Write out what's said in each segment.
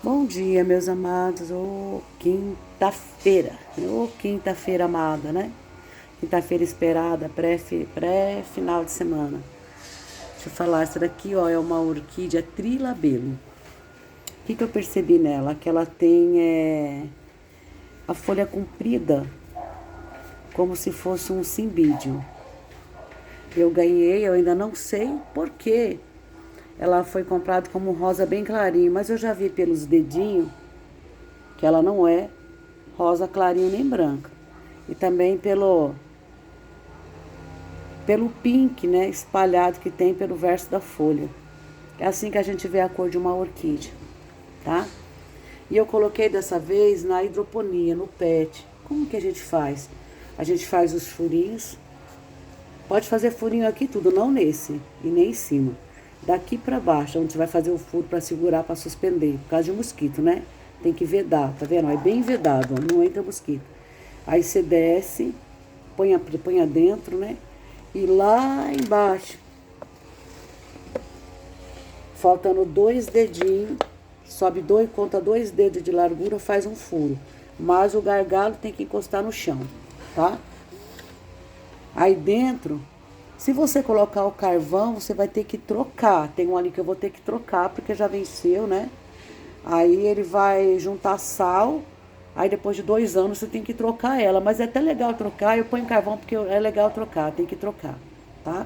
Bom dia, meus amados. Ô, quinta-feira. Ô, quinta-feira amada, né? Quinta-feira esperada, pré-final de semana. Deixa eu falar, essa daqui, ó, é uma orquídea trilabelo. O que eu percebi nela? Que ela tem a folha comprida, como se fosse um cimbídio. Eu ganhei, eu ainda não sei por quê. Ela foi comprada como rosa bem clarinho, mas eu já vi pelos dedinhos que ela não é rosa clarinho nem branca. E também pelo pink, né, espalhado que tem pelo verso da folha. É assim que a gente vê a cor de uma orquídea, tá? E eu coloquei dessa vez na hidroponia, no PET. Como que a gente faz? A gente faz os furinhos. Pode fazer furinho aqui tudo, não nesse e nem em cima. Daqui pra baixo, onde você vai fazer o furo pra segurar, pra suspender. Por causa de mosquito, né? Tem que vedar, tá vendo? É bem vedado, ó, não entra mosquito. Aí você desce, põe dentro, né? E lá embaixo, faltando 2 dedinhos, sobe conta 2 dedos de largura, faz um furo. Mas o gargalo tem que encostar no chão, tá? Aí dentro, se você colocar o carvão, você vai ter que trocar. Tem um ali que eu vou ter que trocar, porque já venceu, né? Aí ele vai juntar sal. Aí depois de 2 anos você tem que trocar ela. Mas é até legal trocar. Eu ponho carvão porque é legal trocar. Tem que trocar, tá?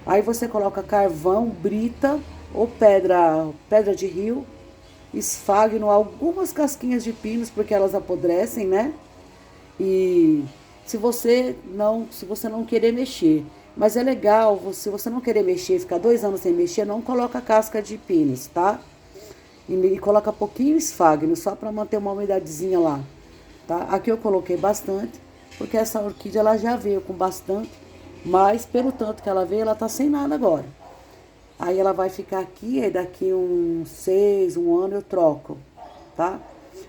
Aí você coloca carvão, brita ou pedra de rio. Esfagno algumas casquinhas de pinos, porque elas apodrecem, né? E se você não querer mexer. Mas é legal, se você não querer mexer, ficar 2 anos sem mexer, não coloca casca de pinos, tá? E coloca pouquinho esfagno, só para manter uma umidadezinha lá, tá? Aqui eu coloquei bastante, porque essa orquídea ela já veio com bastante, mas pelo tanto que ela veio, ela tá sem nada agora. Aí ela vai ficar aqui, aí daqui um ano eu troco, tá?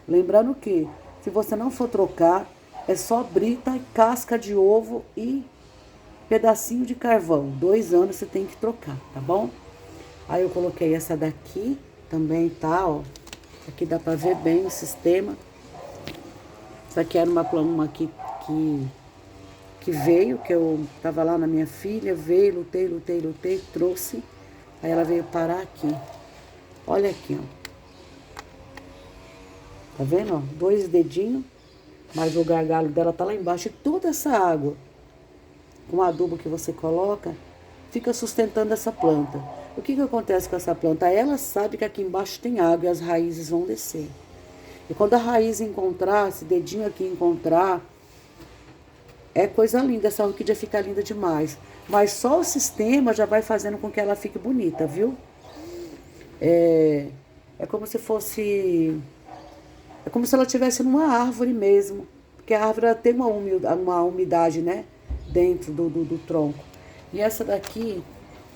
Lembrando que, se você não for trocar, é só brita, casca de ovo e pedacinho de carvão. 2 anos você tem que trocar, tá bom? Aí eu coloquei essa daqui, também tá, ó. Aqui dá pra ver bem o sistema. Essa aqui era uma que veio, que eu tava lá na minha filha, veio, lutei, trouxe. Aí ela veio parar aqui. Olha aqui, ó. Tá vendo, ó? 2 dedinhos, mas o gargalo dela tá lá embaixo. E toda essa água, com o adubo que você coloca, fica sustentando essa planta. O que acontece com essa planta? Ela sabe que aqui embaixo tem água e as raízes vão descer. E quando a raiz encontrar, esse dedinho aqui encontrar, é coisa linda, essa orquídea fica linda demais. Mas só o sistema já vai fazendo com que ela fique bonita, viu? É como se fosse... É como se ela estivesse numa árvore mesmo. Porque a árvore tem uma umidade, né? Dentro do tronco. E essa daqui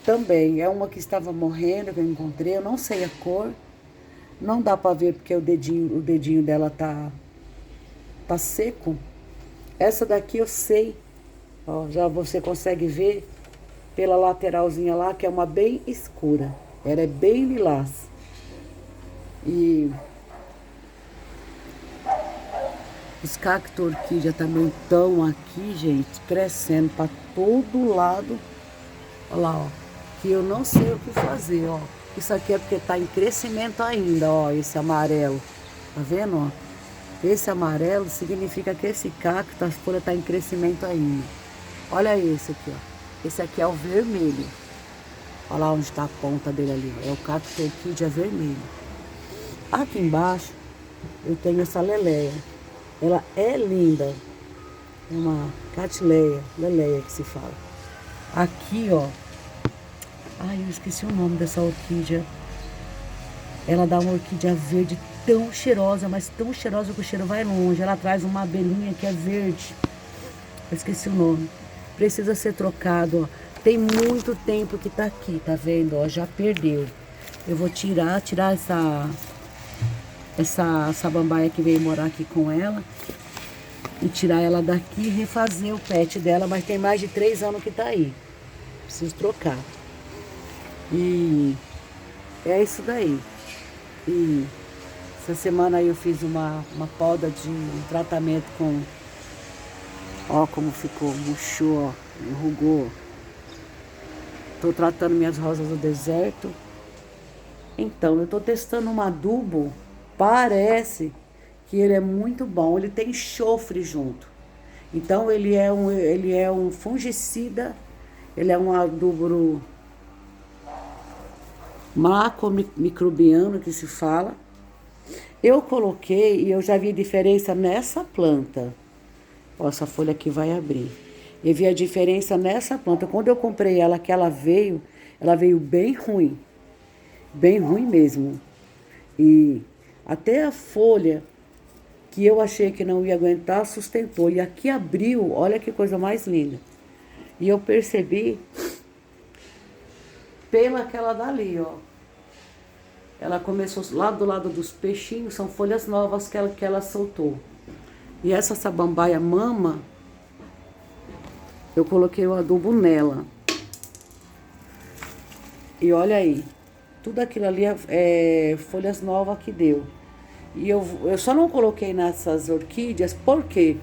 também é uma que estava morrendo, que eu encontrei. Eu não sei a cor. Não dá pra ver porque o dedinho dela tá seco. Essa daqui eu sei. Ó, já você consegue ver pela lateralzinha lá, que é uma bem escura. Ela é bem lilás. E os cactos orquídea também estão aqui, gente, crescendo para todo lado. Olha lá, ó. Que eu não sei o que fazer, ó. Isso aqui é porque tá em crescimento ainda, ó, esse amarelo. Tá vendo, ó? Esse amarelo significa que esse cacto, a folha tá em crescimento ainda. Olha esse aqui, ó. Esse aqui é o vermelho. Olha lá onde tá a ponta dele ali, ó. É o cacto orquídea vermelho. Aqui embaixo, eu tenho essa leleia. Ela é linda. É uma catileia, leleia que se fala. Aqui, ó. Ai, eu esqueci o nome dessa orquídea. Ela dá uma orquídea verde tão cheirosa, mas tão cheirosa que o cheiro vai longe. Ela traz uma abelhinha que é verde. Eu esqueci o nome. Precisa ser trocado, ó. Tem muito tempo que tá aqui, tá vendo? Ó, já perdeu. Eu vou tirar essa samambaia que veio morar aqui com ela. E tirar ela daqui e refazer o pet dela. Mas tem mais de 3 anos que tá aí. Preciso trocar. E é isso daí. E Essa semana aí eu fiz uma poda de um tratamento com... Ó como ficou, murchou, ó, enrugou. Tô tratando minhas rosas do deserto. Então, eu tô testando um adubo. Parece que ele é muito bom. Ele tem enxofre junto. Então, ele é um fungicida. Ele é um adubo macromicrobiano que se fala. Eu coloquei e eu já vi diferença nessa planta. Ó, essa folha aqui vai abrir. Eu vi a diferença nessa planta. Quando eu comprei ela, que ela veio bem ruim. Bem ruim mesmo. E até a folha, que eu achei que não ia aguentar, sustentou. E aqui abriu, olha que coisa mais linda. E eu percebi pela aquela dali, ó. Ela começou lá do lado dos peixinhos, são folhas novas que ela soltou. E essa samambaia mama, eu coloquei o adubo nela. E olha aí, tudo aquilo ali é folhas novas que deu. E eu só não coloquei nessas orquídeas, por quê?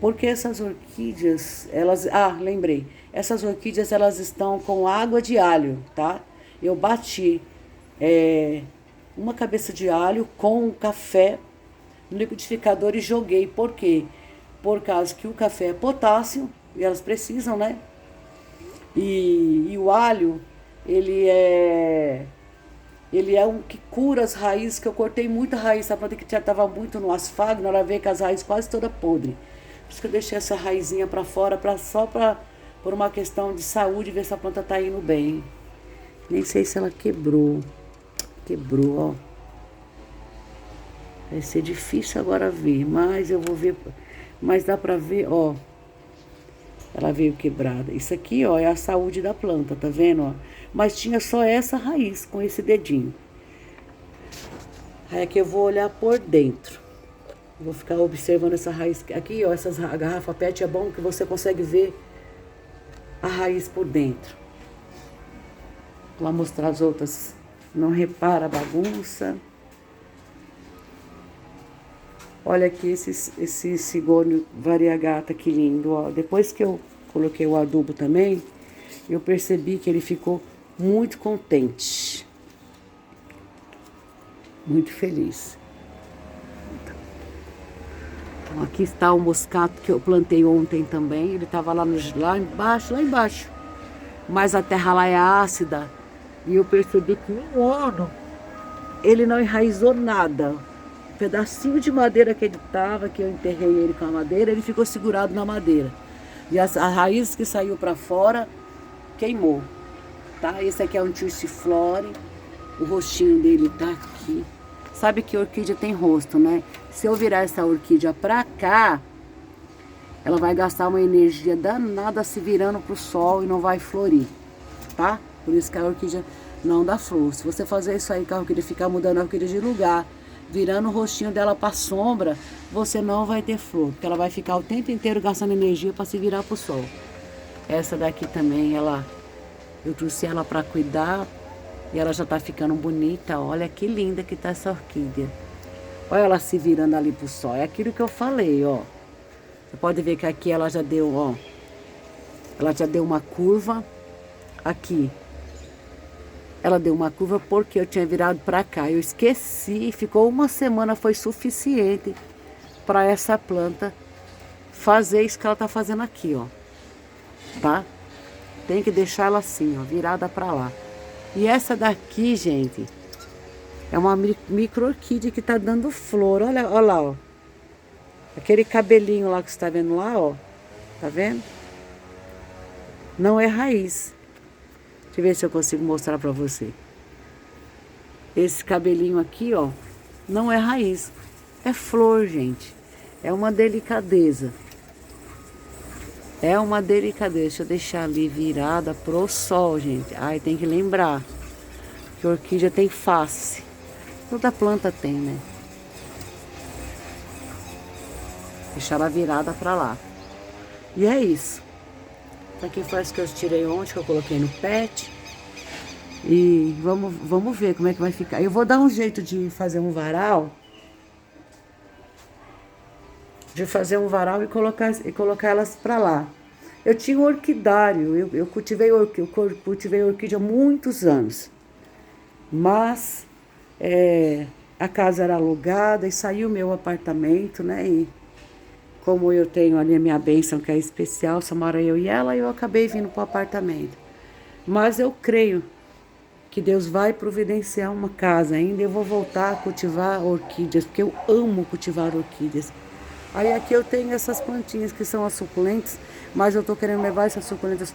Porque essas orquídeas, elas... Ah, lembrei. Essas orquídeas, elas estão com água de alho, tá? Eu bati uma cabeça de alho com café no liquidificador e joguei. Por quê? Por causa que o café é potássio, e elas precisam, né? E o alho, ele é um que cura as raízes, que eu cortei muita raiz. A planta que já estava muito no asfalto, na hora veio com as raízes quase toda podre. Por isso que eu deixei essa raizinha para fora, por uma questão de saúde, ver se a planta tá indo bem. Nem sei se ela quebrou. Quebrou, ó. Vai ser difícil agora ver, mas eu vou ver. Mas dá pra ver, ó. Ela veio quebrada. Isso aqui, ó, é a saúde da planta, tá vendo, ó? Mas tinha só essa raiz com esse dedinho. Aí aqui eu vou olhar por dentro. Vou ficar observando essa raiz. Aqui, ó, essas garrafa PET é bom que você consegue ver a raiz por dentro. Vou mostrar as outras. Não repara a bagunça. Olha aqui esse cigônio variegata, que lindo, ó. Depois que eu coloquei o adubo também, eu percebi que ele ficou muito contente. Muito feliz. Então, aqui está o moscato que eu plantei ontem também. Ele estava lá embaixo. Mas a terra lá é ácida. E eu percebi que um ano ele não enraizou nada. Um pedacinho de madeira que ele estava, que eu enterrei ele com a madeira, ele ficou segurado na madeira. E as raízes que saiu para fora, queimou. Tá? Esse aqui é um Tusciflora. O rostinho dele tá aqui. Sabe que orquídea tem rosto, né? Se eu virar essa orquídea pra cá, ela vai gastar uma energia danada se virando pro sol e não vai florir, tá? Por isso que a orquídea não dá flor. Se você fazer isso aí, que a orquídea ficar mudando a orquídea de lugar, virando o rostinho dela pra sombra, você não vai ter flor, porque ela vai ficar o tempo inteiro gastando energia para se virar pro sol. Essa daqui também, eu trouxe ela para cuidar. E ela já tá ficando bonita. Olha que linda que tá essa orquídea. Olha ela se virando ali pro sol. É aquilo que eu falei, ó. Você pode ver que aqui ela já deu, ó. Ela já deu uma curva. Aqui. Ela deu uma curva porque eu tinha virado pra cá. Eu esqueci. Ficou uma semana, foi suficiente para essa planta fazer isso que ela tá fazendo aqui, ó. Tá? Tem que deixar ela assim, ó. Virada pra lá. E essa daqui, gente, é uma micro-orquídea que tá dando flor. Olha lá, ó. Aquele cabelinho lá que você tá vendo lá, ó. Tá vendo? Não é raiz. Deixa eu ver se eu consigo mostrar pra você. Esse cabelinho aqui, ó, não é raiz. É flor, gente. É uma delicadeza. É uma delicadeza. Deixa eu deixar ali virada pro sol, gente. Ai, tem que lembrar que a orquídea tem face. Toda planta tem, né? Deixar ela virada pra lá. E é isso. Essa aqui foi as que eu tirei ontem, que eu coloquei no pet. E vamos ver como é que vai ficar. Eu vou dar um jeito de fazer um varal. E colocar elas pra lá. Eu tinha um orquidário, eu cultivei orquídea há muitos anos. Mas a casa era alugada e saiu meu apartamento, né? E como eu tenho ali a minha bênção, que é especial, só mora eu e ela, eu acabei vindo pro apartamento. Mas eu creio que Deus vai providenciar uma casa ainda. Eu vou voltar a cultivar orquídeas, porque eu amo cultivar orquídeas. Aí aqui eu tenho essas plantinhas que são as suculentas, mas eu tô querendo levar essas suculentas